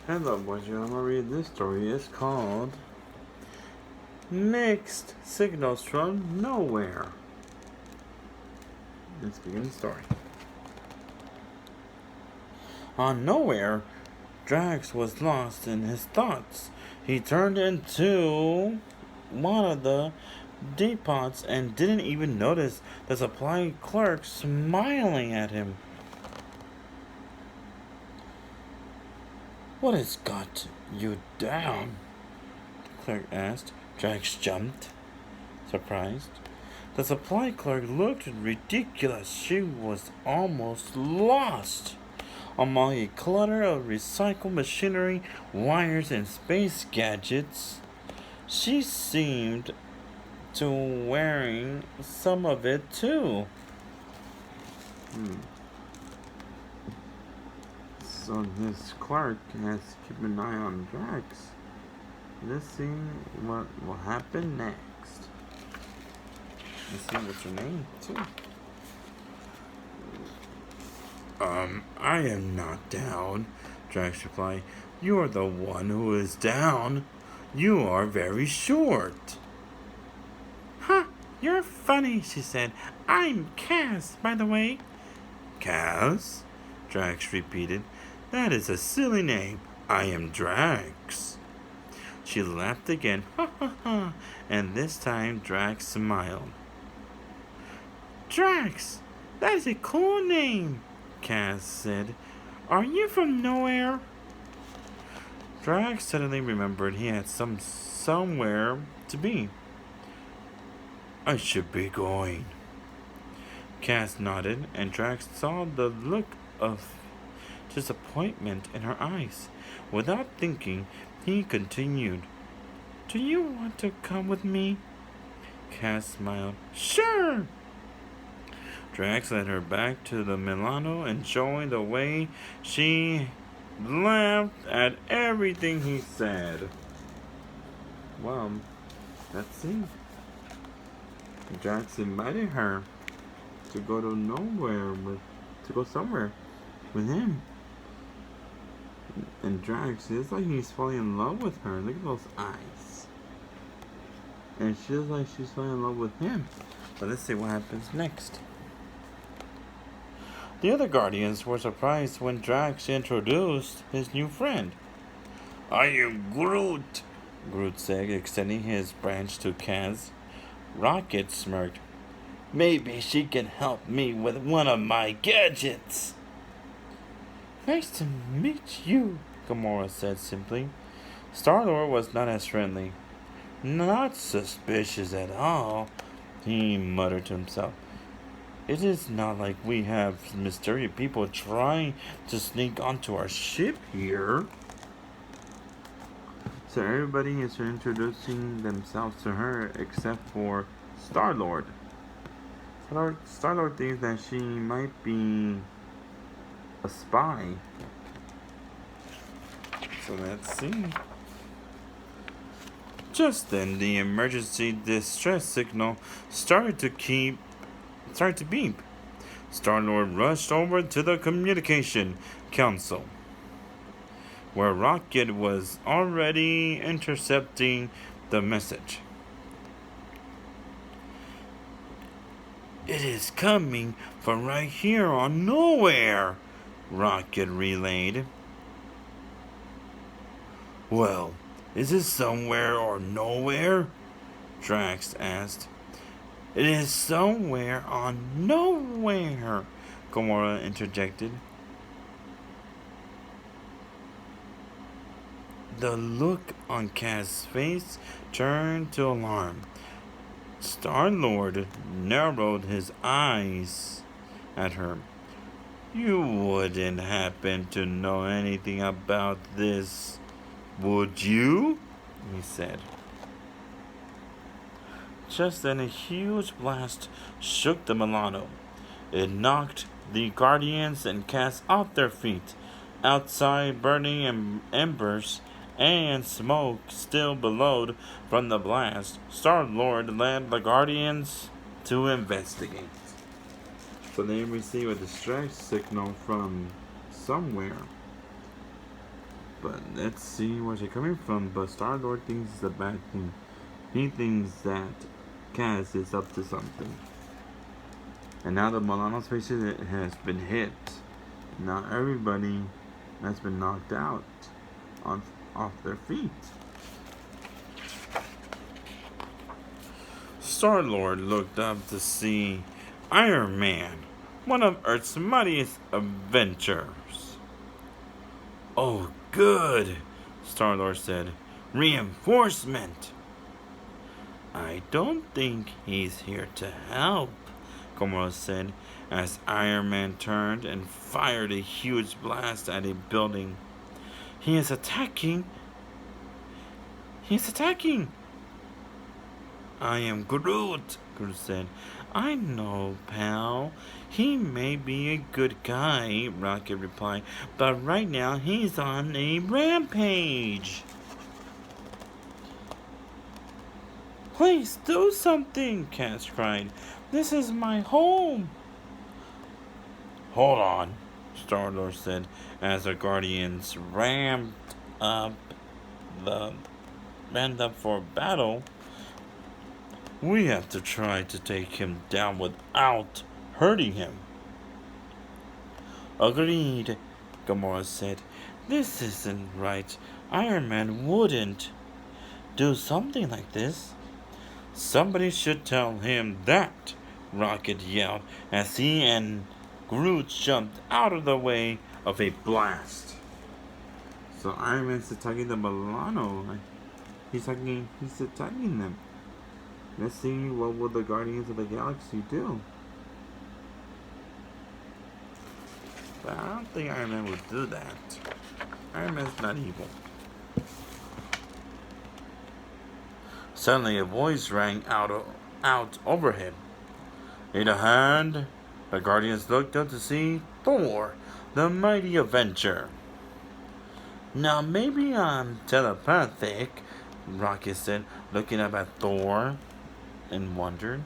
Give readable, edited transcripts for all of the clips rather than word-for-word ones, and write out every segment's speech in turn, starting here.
Hello, boys. I'm gonna read this story. It's called Mixed Signals from Nowhere. Let's begin the story. On Nowhere, Drax was lost in his thoughts. He turned into one of the depots and didn't even notice the supply clerk smiling at him. "What has got you down?" the clerk asked. Drax jumped, surprised. The supply clerk looked ridiculous. She was almost lost among a clutter of recycled machinery, wires, and space gadgets. She seemed to wearing some of it too. So this clerk has to keep an eye on Drax. Let's see what will happen next. Let's see what's your name too. I am not down, Drax replied. You are the one who is down. You are very short. "Huh, you're funny," she said. "I'm Cass, by the way." "Cass?" Drax repeated. "That is a silly name. I am Drax." She laughed again, ha ha ha, and this time Drax smiled. "Drax, that is a cool name," Cass said. "Are you from nowhere?" Drax suddenly remembered he had somewhere to be. "I should be going." Cass nodded, and Drax saw the look of disappointment in her eyes. Without thinking, he continued, "Do you want to come with me?" Cass smiled. "Sure!" Drax led her back to the Milano, enjoying the way she laughed at everything he said. Well, let's see. Drax invited her to go to go somewhere with him. And Drax, it's like he's falling in love with her. Look at those eyes. And she looks like she's falling in love with him. But let's see what happens next. The other Guardians were surprised when Drax introduced his new friend. "I am Groot," Groot said, extending his branch to Kaz. Rocket smirked. "Maybe she can help me with one of my gadgets." "Nice to meet you," Gamora said simply. Star-Lord was not as friendly. "Not suspicious at all," he muttered to himself. "It is not like we have mysterious people trying to sneak onto our ship here." So everybody is introducing themselves to her except for Star-Lord. Star-Lord thinks that she might be a spy. So let's see. Just then, the emergency distress signal started to beep. Star-Lord rushed over to the communication console, where Rocket was already intercepting the message. "It is coming from right here on Nowhere," Rocket relayed. "Well, is it somewhere or nowhere?" Drax asked. "It is somewhere on Nowhere," Gamora interjected. The look on Kaz's face turned to alarm. Star-Lord narrowed his eyes at her. "You wouldn't happen to know anything about this, would you?" he said. Just then a huge blast shook the Milano. It knocked the Guardians and Cass off their feet. Outside, burning embers and smoke still billowed from the blast. Star-Lord led the Guardians to investigate. So they receive a distress signal from somewhere. But let's see where's it coming from. But Star-Lord thinks it's a bad thing. He thinks that Kaz is up to something. And now the Milano spaceship has been hit. Now everybody has been knocked out off their feet. Star-Lord looked up to see Iron Man, one of Earth's mightiest adventurers. "Oh, good," Star-Lord said. "Reinforcement." "I don't think he's here to help," Gamora said, as Iron Man turned and fired a huge blast at a building. He is attacking! "I am Groot," Groot said. "I know, pal. He may be a good guy," Rocket replied, "but right now he's on a rampage." "Please do something," Cass cried. "This is my home." "Hold on," Star-Lord said, as the Guardians ramped up for battle. "We have to try to take him down without hurting him." "Agreed," Gamora said. "This isn't right. Iron Man wouldn't do something like this." "Somebody should tell him that," Rocket yelled as he and Groot jumped out of the way of a blast. So Iron Man's attacking the Milano. He's attacking them. Let's see what will the Guardians of the Galaxy do. But I don't think Iron Man would do that. Iron Man's not evil. Suddenly a voice rang out overhead. "In a hand." The Guardians looked up to see Thor, the mighty Avenger. "Now maybe I'm telepathic," Rocket said, looking up at Thor and wondered.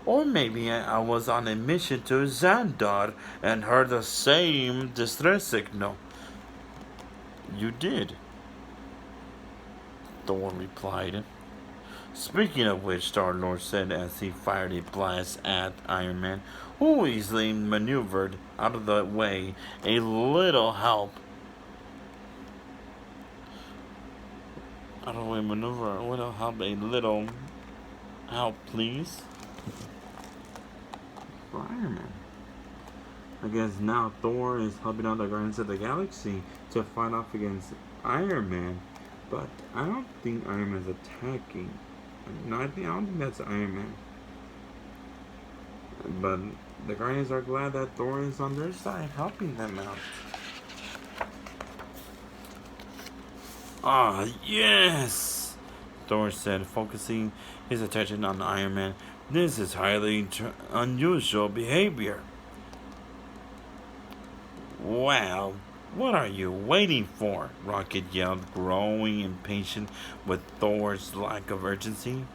"Or maybe I was on a mission to Xandar and heard the same distress signal." "You did," Thor replied. "Speaking of which," Star-Lord said as he fired a blast at Iron Man, who easily maneuvered out of the way. "A little help." "Out of the way, maneuver. A little help, please." For Iron Man. I guess now Thor is helping out the Guardians of the Galaxy to fight off against Iron Man. But I don't think Iron Man's attacking. No, I don't think that's Iron Man. But the Guardians are glad that Thor is on their side, helping them out. "Ah, yes!" Thor said, focusing his attention on Iron Man. "This is highly unusual behavior." "Well, what are you waiting for?" Rocket yelled, growing impatient with Thor's lack of urgency.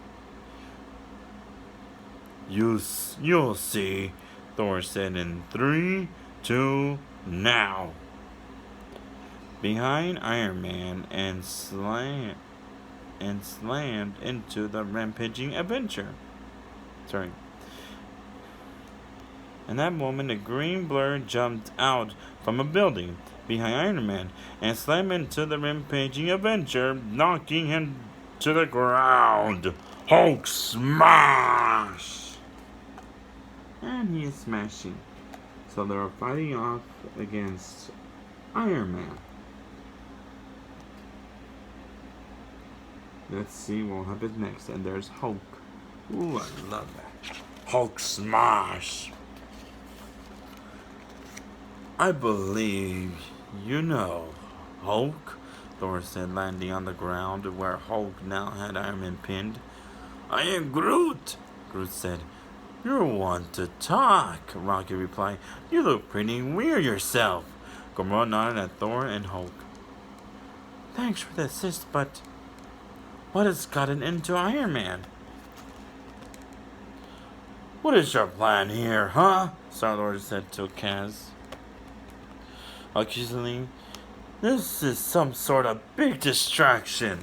You'll see," Thor said in 3, 2, now. Behind Iron Man and slammed into the rampaging Avenger. In that moment, a green blur jumped out from a building behind Iron Man and slammed into the rampaging Avenger, knocking him to the ground. Hulk smash! And he is smashing. So they are fighting off against Iron Man. Let's see what happens next. And there's Hulk. Ooh, I love that. Hulk smash! "I believe you know, Hulk," Thor said, landing on the ground where Hulk now had Iron Man pinned. "I am Groot," Groot said. "You want to talk," Rocket replied. "You look pretty weird yourself." Gamora nodded at Thor and Hulk. "Thanks for the assist, but what has gotten into Iron Man?" "What is your plan here, huh?" Star-Lord said to Kaz. Accusingly, This is some sort of big distraction.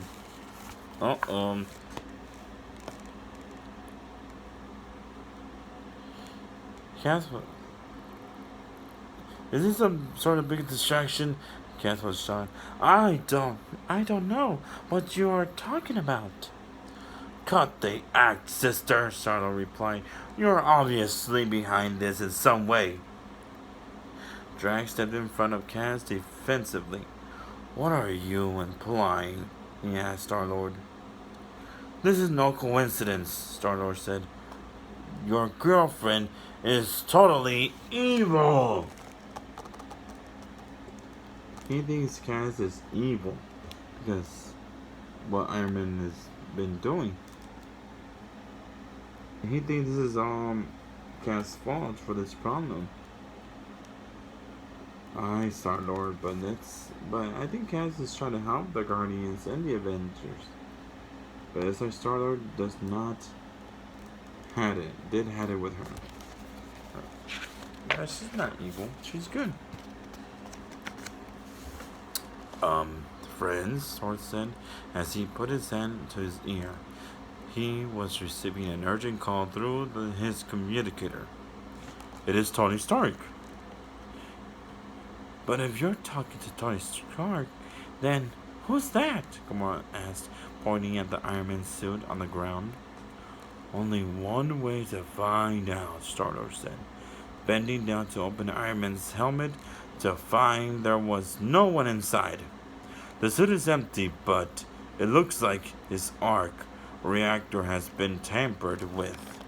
Uh-oh. Cass, is this some sort of big distraction? Cass was shocked. I don't know what you are talking about. Cut the act, sister, Startle replied. You're obviously behind this in some way. Drag stepped in front of Cass defensively. What are you implying? He asked Star-Lord. This is no coincidence, Star-Lord said. Your girlfriend is totally evil. He thinks Cass is evil because what Iron Man has been doing. He thinks this is Cass' fault for this problem. Star-Lord, but I think Cass is trying to help the Guardians and the Avengers. But it's like Star-Lord does not had it with her. Yeah, she's not evil. She's good. Friends, Sword said, as he put his hand to his ear. He was receiving an urgent call through his communicator. It is Tony Stark. But if you're talking to Tony Stark, then who's that? Gamora asked, pointing at the Iron Man suit on the ground. Only one way to find out, Star-Lord said, bending down to open Iron Man's helmet to find there was no one inside. The suit is empty, but it looks like his arc reactor has been tampered with.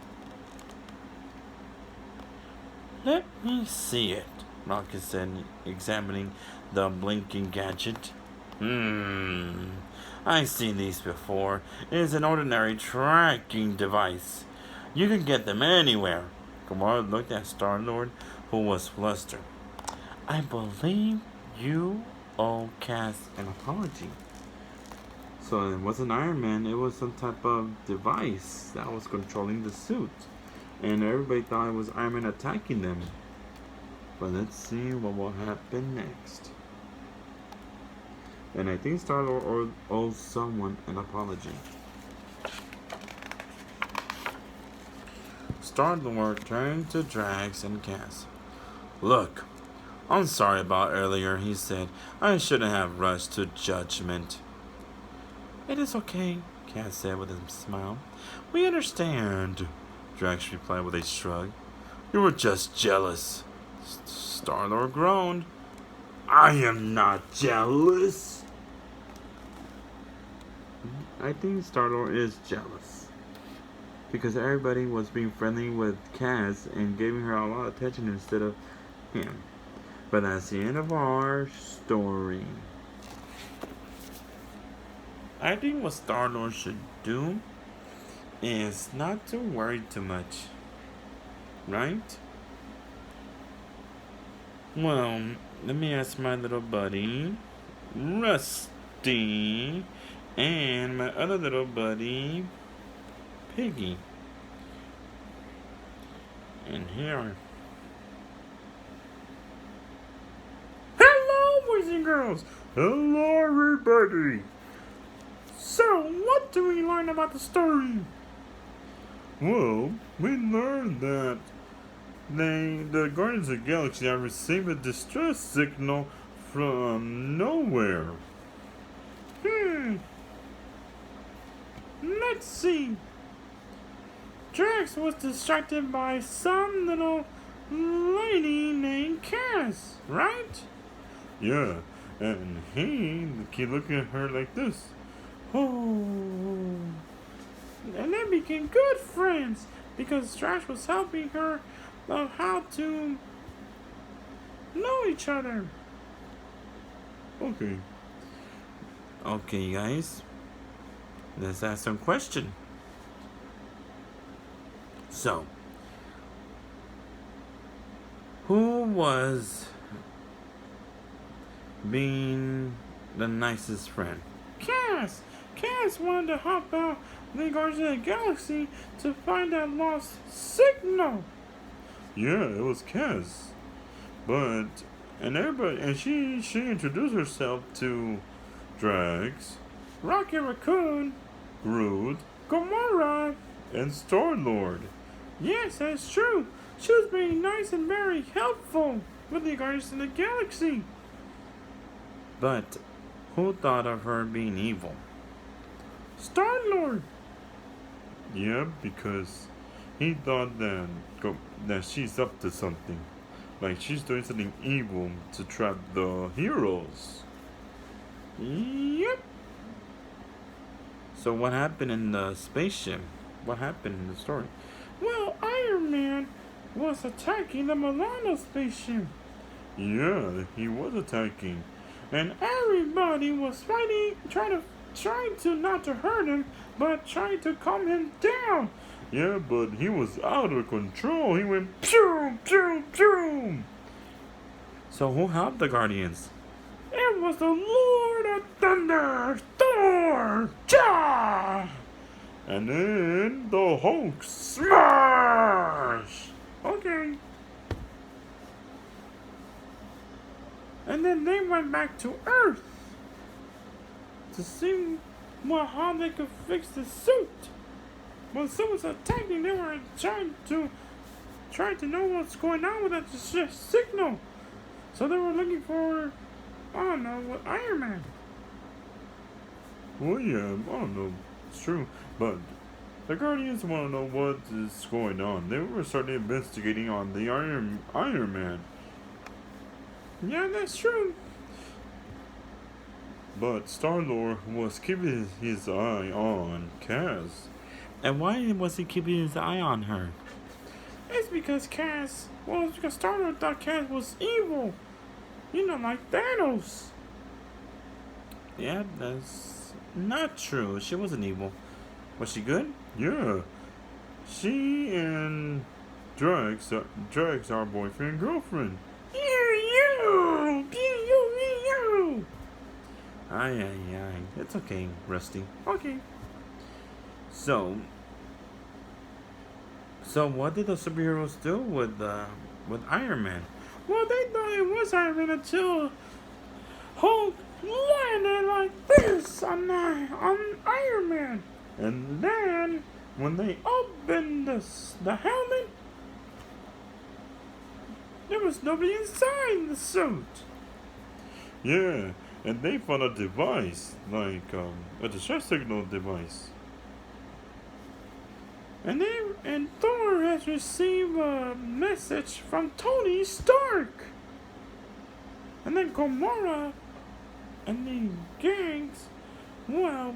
Let me see it, Rocket said, examining the blinking gadget. I've seen these before. It is an ordinary tracking device. You can get them anywhere. Gamora looked at Star-Lord, who was flustered. I believe you owe Cass an apology. So it wasn't Iron Man, it was some type of device that was controlling the suit. And everybody thought it was Iron Man attacking them. But let's see what will happen next. And I think Star-Lord owes someone an apology. Star-Lord turned to Drax and Cass. Look, I'm sorry about earlier, he said. I shouldn't have rushed to judgment. It is okay, Cass said with a smile. We understand, Drax replied with a shrug. You were just jealous. Star-Lord groaned. I am not jealous. I think Star-Lord is jealous. Because everybody was being friendly with Cass and giving her a lot of attention instead of him. But that's the end of our story. I think what Star-Lord should do is not to worry too much. Right? Well, let me ask my little buddy, Rusty, and my other little buddy, Piggy. And here. Hello, boys and girls. Hello, everybody. So, what do we learn about the story? Well, we learned that the Guardians of the Galaxy have received a distress signal from nowhere. Let's see. Drax was distracted by some little lady named Cass, right? Yeah, and he kept looking at her like this. Oh. And they became good friends because Drax was helping her of how to know each other. Okay. Okay, guys. Let's ask some question. So, who was being the nicest friend? Cass! Cass wanted to help out the Guardians of the Galaxy to find that lost signal. Yeah, it was Cass. But And everybody, and she introduced herself to Drax, Rocket Raccoon, Groot, Gamora, and Star-Lord. Yes, that's true. She was very nice and very helpful with the Guardians of the Galaxy. But who thought of her being evil? Star-Lord. Yeah, because he thought that she's up to something. Like she's doing something evil to trap the heroes. Yep. So what happened in the spaceship? What happened in the story? Well, Iron Man was attacking the Milano spaceship. Yeah, he was attacking. And everybody was fighting, trying to not to hurt him, but trying to calm him down. Yeah, but he was out of control. He went pew, pew, pew. So who helped the Guardians? It was the Lord of Thunder, Thor, Jah! And then the Hulk smash! Okay. And then they went back to Earth to see how they could fix the suit. When someone's attacking, they were trying to know what's going on with that signal. So they were looking for, I don't know, what, Iron Man. Well, yeah, I don't know. It's true. But the Guardians want to know what is going on. They were starting investigating on the Iron Man. Yeah, that's true. But Star-Lord was keeping his eye on Kaz. And why was he keeping his eye on her? It's because Star-Lord thought Kaz was evil. You know, like Thanos. Yeah, that's not true. She wasn't evil. Was she good? Yeah. She and Drax are boyfriend and girlfriend. You. Aye. It's okay, Rusty. Okay. So what did the superheroes do with Iron Man? Well, they thought it was Iron Man until Hulk landed like this on Iron Man. And then, when they opened the helmet, there was nobody inside the suit. Yeah, and they found a device, like a distress signal device. And Thor has received a message from Tony Stark. And then Gamora and the gangs, well,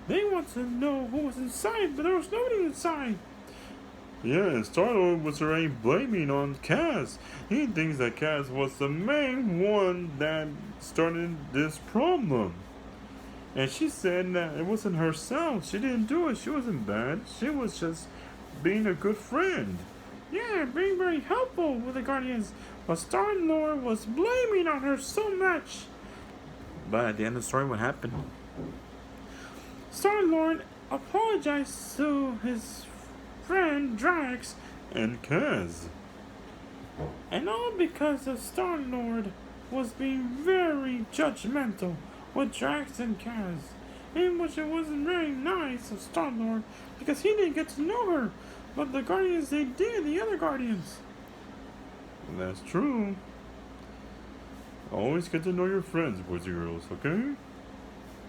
they want to know who was inside, but there was nobody inside. Yeah, and Star-Lord was already blaming on Kaz. He thinks that Kaz was the main one that started this problem. And she said that it wasn't herself. She didn't do it. She wasn't bad. She was just being a good friend. Yeah, being very helpful with the Guardians. But Star-Lord was blaming on her so much. But at the end of the story, what happened? Star-Lord apologized to his friend Drax and Kaz. And all because of Star-Lord was being very judgmental with Drax and Kaz, in which it wasn't very nice of Star-Lord because he didn't get to know her, but the Guardians, they did, the other Guardians. That's true. Always get to know your friends, boys and girls, okay?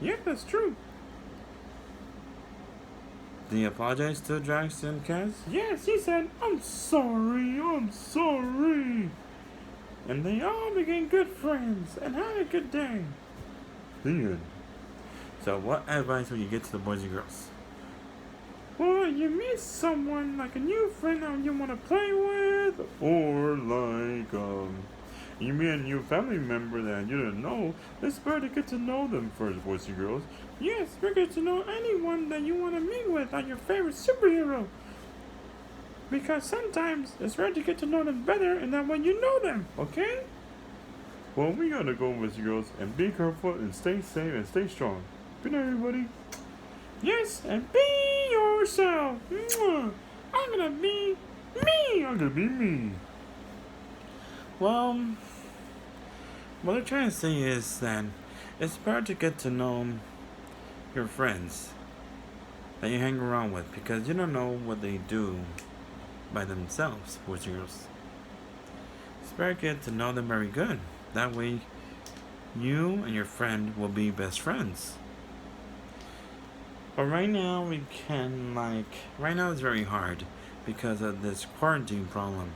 Yeah, that's true. Did he apologize to Drax and Kaz? Yes, he said, I'm sorry. And they all became good friends and had a good day. The end. So what advice would you get to the boys and girls? Well, you meet someone like a new friend that you want to play with, or like you meet a new family member that you didn't know. It's better to get to know them first, boys and girls. Yes, better get to know anyone that you want to meet with, like your favorite superhero. Because sometimes it's better to get to know them better, and that way you know them, okay? Well, we gotta go, boys and girls, and be careful and stay safe and stay strong. Good night, everybody. Yes, and be yourself. Mwah. I'm gonna be me. Well, what they're trying to say is that it's better to get to know your friends that you hang around with because you don't know what they do by themselves, which is it's better to get to know them very good. That way, you and your friend will be best friends. But right now, right now it's very hard because of this quarantine problem.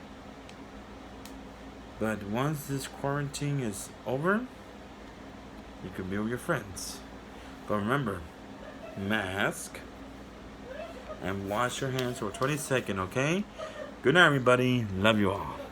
But once this quarantine is over, you can be with your friends. But remember, mask and wash your hands for 20 seconds, okay? Good night, everybody. Love you all.